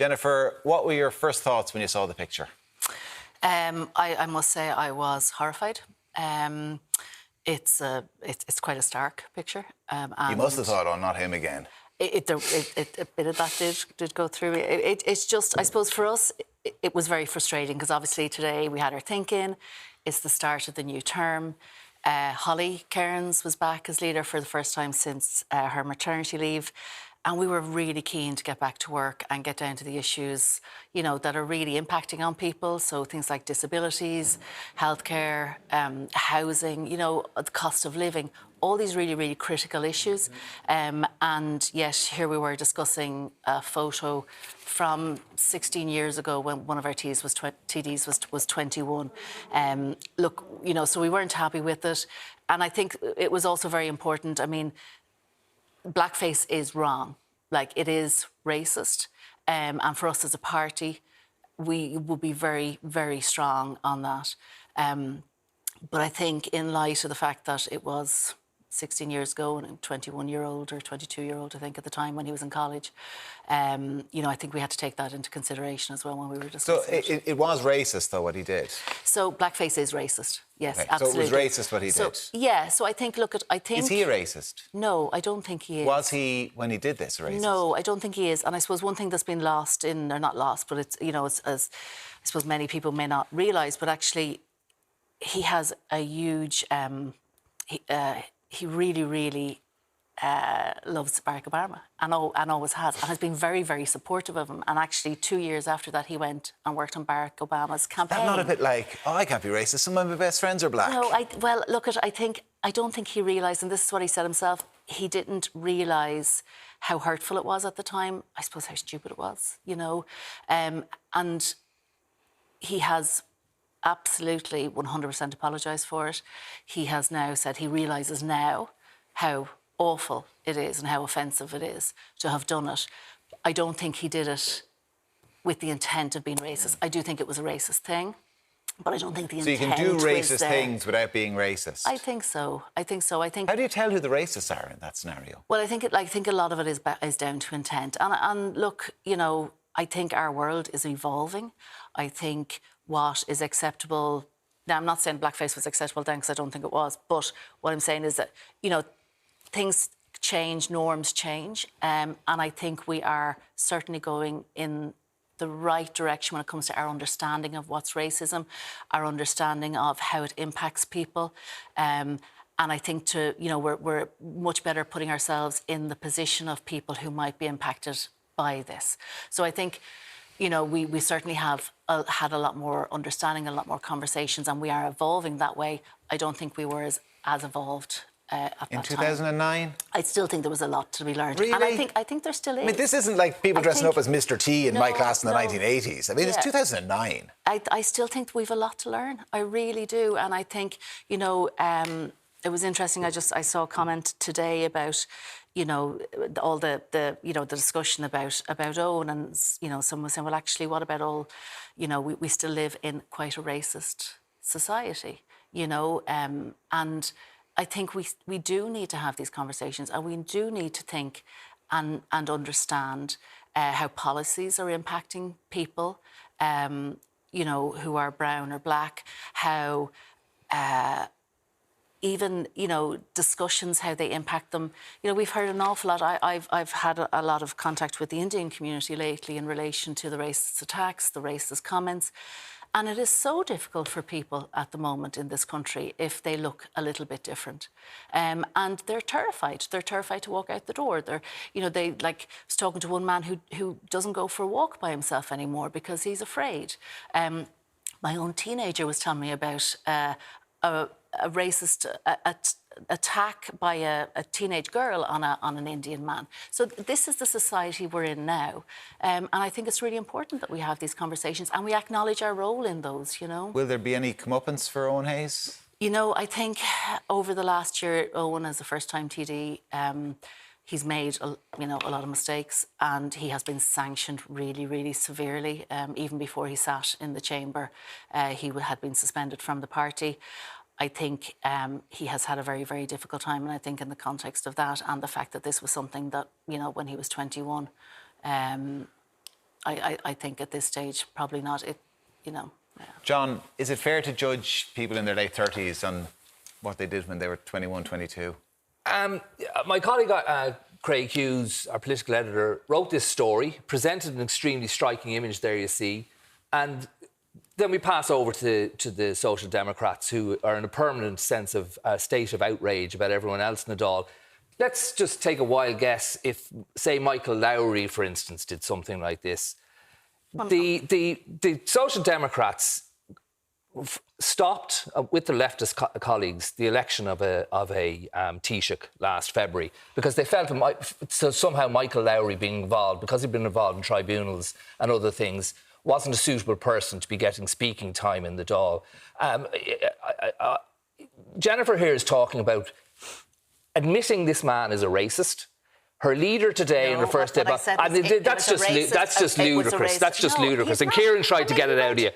Jennifer, what were your first thoughts when you saw the picture? I must say I was horrified. It's quite a stark picture. You must have thought, oh, not him again. A bit of that did go through. It's just, I suppose for us, it was very frustrating because obviously today we had our thinking. It's the start of the new term. Holly Cairns was back as leader for the first time since her maternity leave. And we were really keen to get back to work and get down to the issues, you know, that are really impacting on people. So things like disabilities, healthcare, housing, you know, the cost of living, all these really, really critical issues. And yet here we were discussing a photo from 16 years ago when one of our TDs was 21. Look, you know, so we weren't happy with it. And I think it was also very important. I mean, Blackface is wrong. Like, it is racist. And for us as a party, we will be very, very strong on that. But I think in light of the fact that it was 16 years ago and a 21-year-old or 22-year-old, I think, at the time when he was in college, you know, I think we had to take that into consideration as well when we were discussing So it was racist, though, what he did? So Blackface is racist, yes, okay. absolutely. So it was racist what he did? Yeah, so I think, look, I think... Is he a racist? No, I don't think he is. Was he, when he did this, a racist? No, I don't think he is. And I suppose one thing that's been lost in, or not lost, but it's, you know, it's, as I suppose many people may not realise, but actually he has a huge... he really, really loves Barack Obama and always has been very, very supportive of him. And actually 2 years after that, he went and worked on Barack Obama's campaign. Is that not a bit like, oh, I can't be racist, some of my best friends are black? No, well, look, I don't think he realised, and this is what he said himself, he didn't realise how hurtful it was at the time. I suppose how stupid it was, you know. And he has absolutely 100% apologised for it. He has now said he realises now how awful it is and how offensive it is to have done it. I don't think he did it with the intent of being racist. I do think it was a racist thing, but I don't think the intent was there. So you can do racist things without being racist? I think so. I think so. How do you tell who the racists are in that scenario? Well, I think a lot of it is down to intent. And look, you know, I think our world is evolving. I think what is acceptable... Now, I'm not saying blackface was acceptable then, because I don't think it was, but what I'm saying is that, you know, things change, norms change, and I think we are certainly going in the right direction when it comes to our understanding of what's racism, our understanding of how it impacts people, and I think you know, we're much better putting ourselves in the position of people who might be impacted by this. So I think, you know, we certainly have had a lot more understanding, a lot more conversations, and we are evolving that way. I don't think we were as evolved at that time. In 2009? I still think there was a lot to be learned. Really? And I think there still is. I mean, this isn't like people dressing up as Mr. T in my class in the 1980s. I mean, yeah. It's 2009. I still think we've a lot to learn. I really do. And I think, you know, it was interesting. I saw a comment today about, you know, all the you know, the discussion about Eoin, and, you know, someone was saying, well, actually, what about all, you know, we still live in quite a racist society, you know, and I think we do need to have these conversations, and we do need to think and understand how policies are impacting people, you know, who are brown or black, how even, you know, discussions, how they impact them. You know, we've heard an awful lot. I've had a lot of contact with the Indian community lately in relation to the racist attacks, the racist comments. And it is so difficult for people at the moment in this country if they look a little bit different. And they're terrified. They're terrified to walk out the door. They're, you know, I was talking to one man who doesn't go for a walk by himself anymore because he's afraid. My own teenager was telling me about a racist attack by a teenage girl on an Indian man. So this is the society we're in now. And I think it's really important that we have these conversations and we acknowledge our role in those, you know. Will there be any comeuppance for Eoin Hayes? You know, I think over the last year, Eoin, as a first-time TD, he's made, you know, a lot of mistakes, and he has been sanctioned really, really severely. Even before he sat in the chamber, he had been suspended from the party. I think he has had a very, very difficult time, and I think in the context of that and the fact that this was something that, you know, when he was 21, I think at this stage, probably not. Yeah. John, is it fair to judge people in their late 30s on what they did when they were 21, 22? My colleague, Craig Hughes, our political editor, wrote this story, presented an extremely striking image there, you see, and then we pass over to the Social Democrats, who are in a permanent sense of state of outrage about everyone else in the Dáil. Let's just take a wild guess if, say, Michael Lowry, for instance, did something like this. The Social Democrats stopped with the leftist colleagues the election of a Taoiseach last February because they felt somehow Michael Lowry being involved, because he'd been involved in tribunals and other things, wasn't a suitable person to be getting speaking time in the Dáil. Jennifer here is talking about admitting this man is a racist. Her leader today in her first debate, that's just ludicrous. That's just ludicrous. And Kieran tried to get it out of you.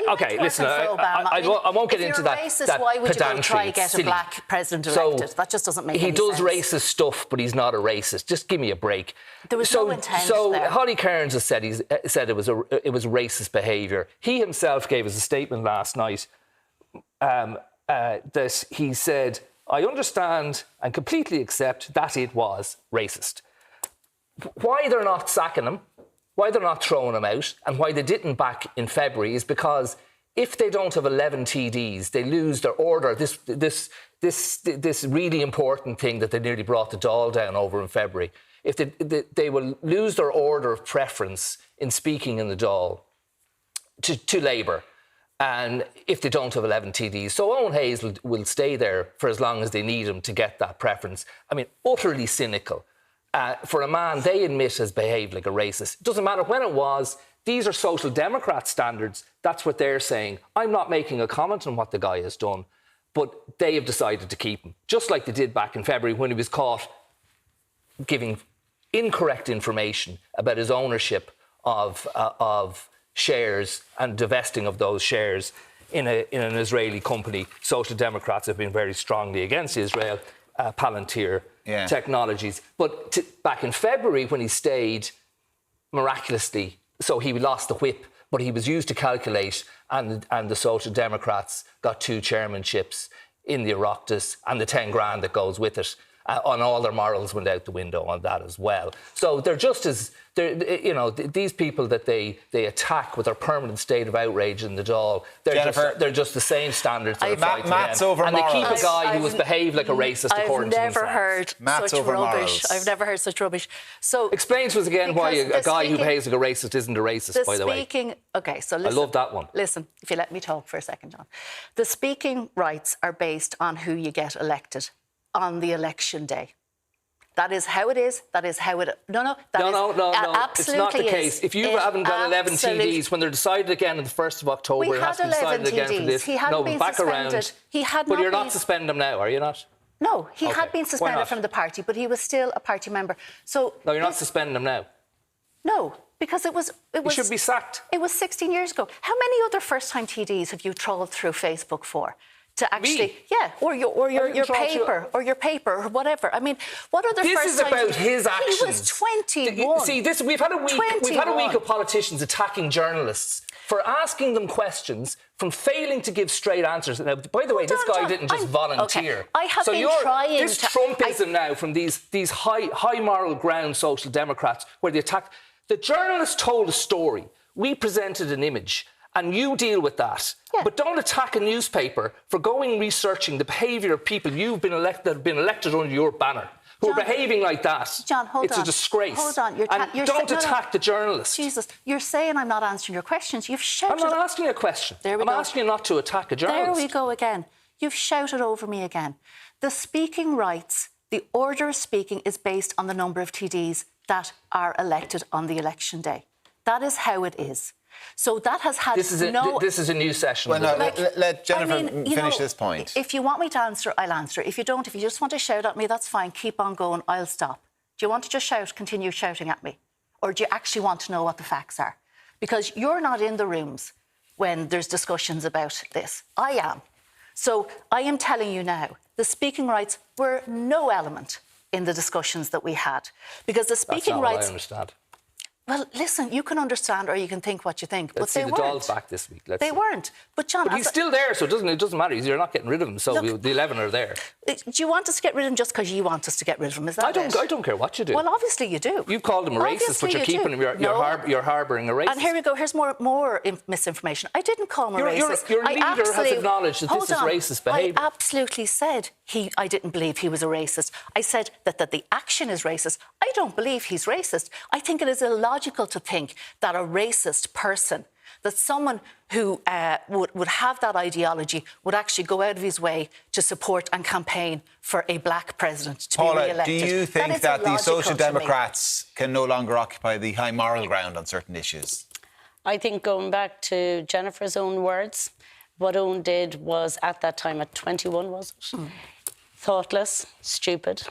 Okay, listen, I won't get into that. If you're racist, why would you go try to get a black president elected? That just doesn't make any sense. He does racist stuff, but he's not a racist. Just give me a break. There was no intent there. Holly Cairns has said it was racist behaviour. He himself gave us a statement last night that he said, I understand and completely accept that it was racist. Why they're not sacking him, why they're not throwing him out, and why they didn't back in February is because if they don't have 11 TDs, they lose their order. This really important thing that they nearly brought the Dáil down over in February. If they will lose their order of preference in speaking in the Dáil to Labour. And if they don't have 11 TDs. So Eoin Hayes will stay there for as long as they need him to get that preference. I mean, utterly cynical. For a man they admit has behaved like a racist. It doesn't matter when it was. These are Social Democrat standards. That's what they're saying. I'm not making a comment on what the guy has done, but they have decided to keep him. Just like they did back in February when he was caught giving incorrect information about his ownership of shares and divesting of those shares in an Israeli company. Social Democrats have been very strongly against Israel, Palantir Technologies. But back in February, when he stayed, miraculously, so he lost the whip, but he was used to calculate, and the Social Democrats got 2 chairmanships in the Oireachtas and the 10 grand that goes with it. On all their morals went out the window on that as well. So they're just as, these people that they attack with their permanent state of outrage in the Dáil, they're just the same standards that apply to Matt's them. Over and morals. they keep a guy who has behaved like a racist according to themselves. I've never heard such rubbish. I've never heard such rubbish. So explain to us again why a guy who behaves like a racist isn't a racist, by the way. Okay, so listen. I love that one. Listen, if you let me talk for a second, John. The speaking rights are based on who you get elected on the election day. That is how it is. That is how it... No. Absolutely it's not the case. If you haven't got 11 TDs, when they're decided again on the 1st of October, it has to be decided again for this. He hadn't been back suspended. around. But you're not suspending him now, are you not? No, he had been suspended from the party, but he was still a party member. So no, you're not suspending him now. No, because it was... He should be sacked. It was 16 years ago. How many other first-time TDs have you trawled through Facebook for? To actually, or your paper or whatever. I mean, what other? This is about his actions. He was 21. See, we've had a week of politicians attacking journalists for asking them questions from failing to give straight answers. Now, by the way, this guy didn't just volunteer. Okay. I have been trying this Trumpism now from these high moral ground Social Democrats where they attack. The journalist told a story. We presented an image. And you deal with that. Yeah. But don't attack a newspaper for going researching the behaviour of people you've been elected under your banner, who are behaving like that. John, hold on. It's a disgrace. Hold on. Don't attack the journalist. Jesus, you're saying I'm not answering your questions. You've shouted... I'm not asking you a question. I'm asking you not to attack a journalist. There we go again. You've shouted over me again. The speaking rights, the order of speaking is based on the number of TDs that are elected on the election day. That is how it is. So that has had this is a new session. Well, no, let Jennifer finish this point. If you want me to answer, I'll answer. If you don't, if you just want to shout at me, that's fine. Keep on going. I'll stop. Do you want to just continue shouting at me? Or do you actually want to know what the facts are? Because you're not in the rooms when there's discussions about this. I am. So I am telling you now, the speaking rights were no element in the discussions that we had. Because the speaking rights... I understand. Well, listen, you can understand or you can think what you think, Let's but see they the weren't. dolls back this week. They weren't. But John, But he's still there, so it doesn't matter. You're not getting rid of him. So Look, the 11 are there. do you want us to get rid of him just because you want us to get rid of him? Is that it? I don't care what you do. Well, obviously you do. You've called him a racist, but you're keeping him. You're harbouring a racist. And here we go. Here's more misinformation. I didn't call him a racist. Your leader has acknowledged that this is racist behaviour. I absolutely said I didn't believe he was a racist. I said that the action is racist. I don't believe he's racist. I think it is illogical to think that a racist person, that someone who would have that ideology would actually go out of his way to support and campaign for a black president to Paula, be re-elected. do you think that the Social to me. Democrats can no longer occupy the high moral ground on certain issues? I think going back to Jennifer's own words, what Eoin did was at that time at 21, was it? Thoughtless, stupid.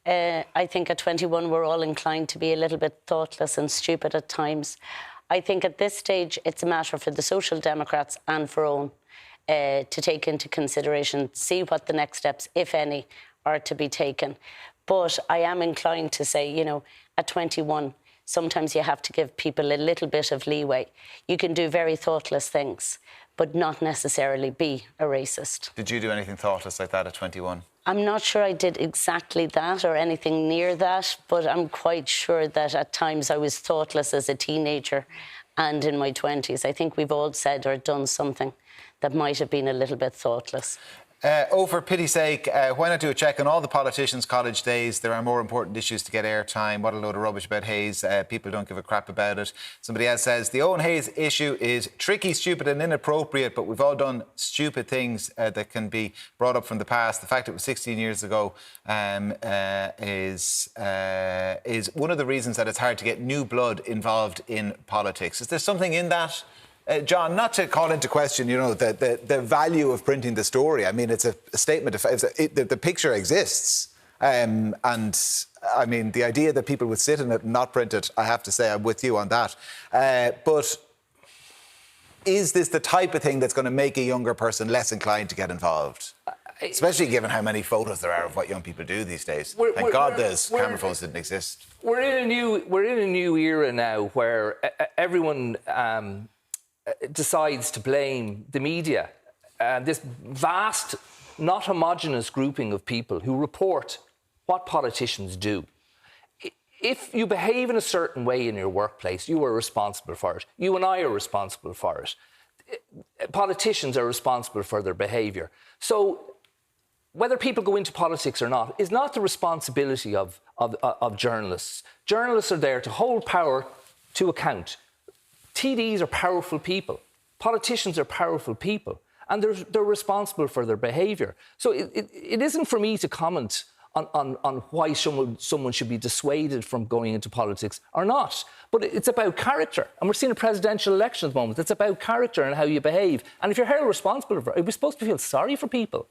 I think at 21 we're all inclined to be a little bit thoughtless and stupid at times. I think at this stage it's a matter for the Social Democrats and for Eoin to take into consideration, see what the next steps, if any, are to be taken. But I am inclined to say, you know, at 21, sometimes you have to give people a little bit of leeway. You can do very thoughtless things, but not necessarily be a racist. Did you do anything thoughtless like that at 21? I'm not sure I did exactly that or anything near that, but I'm quite sure that at times I was thoughtless as a teenager and in my 20s. I think we've all said or done something that might have been a little bit thoughtless. For pity's sake, why not do a check on all the politicians' college days? There are more important issues to get airtime. What a load of rubbish about Hayes. People don't give a crap about it. Somebody else says, the Eoin Hayes issue is tricky, stupid and inappropriate, but we've all done stupid things that can be brought up from the past. The fact it was 16 years ago is one of the reasons that it's hard to get new blood involved in politics. Is there something in that? John, not to call into question, you know, the value of printing the story. I mean, it's a statement of the picture exists, and I mean, the idea that people would sit in it and not print it, I have to say, I'm with you on that. But is this the type of thing that's going to make a younger person less inclined to get involved? Especially given how many photos there are of what young people do these days. Thank God those camera phones didn't exist. We're in a new era now where everyone decides to blame the media. This vast, not homogenous grouping of people who report what politicians do. If you behave in a certain way in your workplace, you are responsible for it. You and I are responsible for it. Politicians are responsible for their behaviour. So whether people go into politics or not is not the responsibility of journalists. Journalists are there to hold power to account. TDs are powerful people. Politicians are powerful people. And they're responsible for their behaviour. So it isn't for me to comment on why someone should be dissuaded from going into politics or not. But it's about character. And we're seeing a presidential election at the moment. It's about character and how you behave. And if you're held responsible for it, we're supposed to feel sorry for people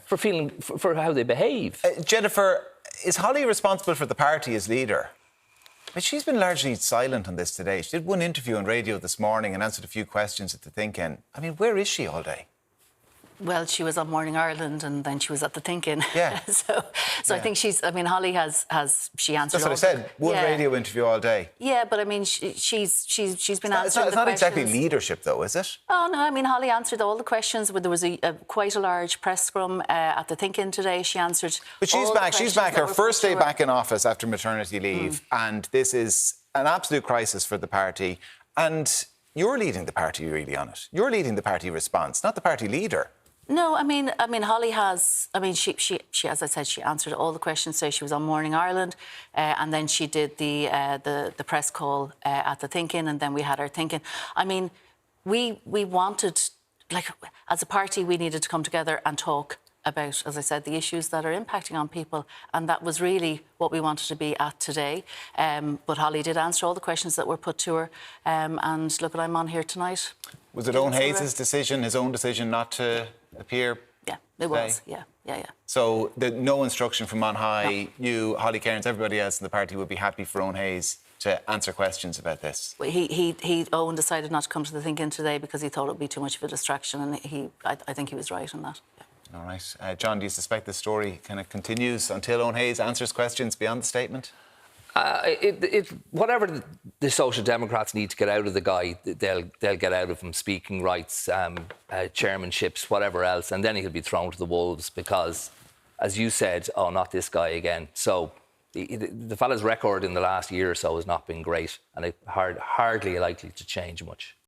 for how they behave. Jennifer, is Holly responsible for the party as leader? But she's been largely silent on this today. She did one interview on radio this morning and answered a few questions at the Think-In. I mean, where is she all day? Well, she was on Morning Ireland and then she was at the Think-In. Yeah. so I think Holly has she answered. That's what I said. One radio interview all day. Yeah, but I mean, she's been answering. It's not exactly leadership, though, is it? Oh no, I mean, Holly answered all the questions. There was quite a large press scrum at the Think-In today. She answered. But she's back. She's back. Her first day back in office after maternity leave, and this is an absolute crisis for the party. And you're leading the party really on it. You're leading the party response, not the party leader. No, I mean, Holly has. I mean, she as I said, she answered all the questions. So she was on Morning Ireland, and then she did the press call at the Think-In, and then we had our Think-In. I mean, we wanted, like, as a party, we needed to come together and talk about, as I said, the issues that are impacting on people, and that was really what we wanted to be at today. But Holly did answer all the questions that were put to her, and look, I'm on here tonight. Was it Eoin Hayes' decision, his own decision, not to appear? Yeah, it was. Yeah. So no instruction from on high. No. You, Holly Cairns, everybody else in the party would be happy for Eoin Hayes to answer questions about this. Well, Eoin decided not to come to the Think-In today because he thought it would be too much of a distraction, and I think he was right on that. Yeah. All right. John, do you suspect this story kind of continues until Eoin Hayes answers questions beyond the statement? Whatever the Social Democrats need to get out of the guy, they'll get out of him. Speaking rights, chairmanships, whatever else, and then he'll be thrown to the wolves because, as you said, oh, not this guy again. So the fella's record in the last year or so has not been great, and hardly likely to change much.